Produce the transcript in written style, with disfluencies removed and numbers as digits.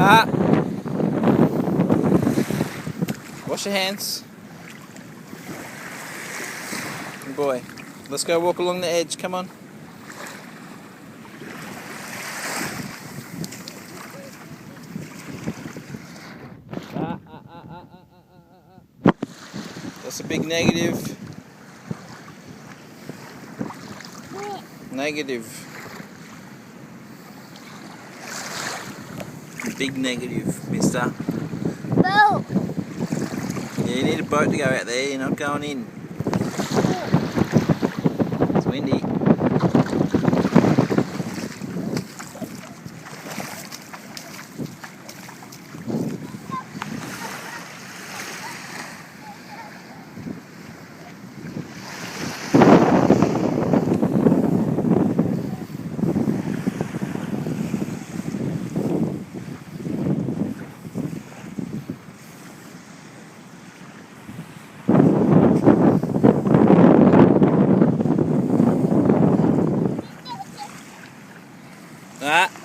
Ah! Wash your hands. Good boy. Let's go walk along the edge, come on. That's a big negative. Negative. Big negative, mister. Boat. Yeah, you need a boat to go out there, you're not going in. It's windy.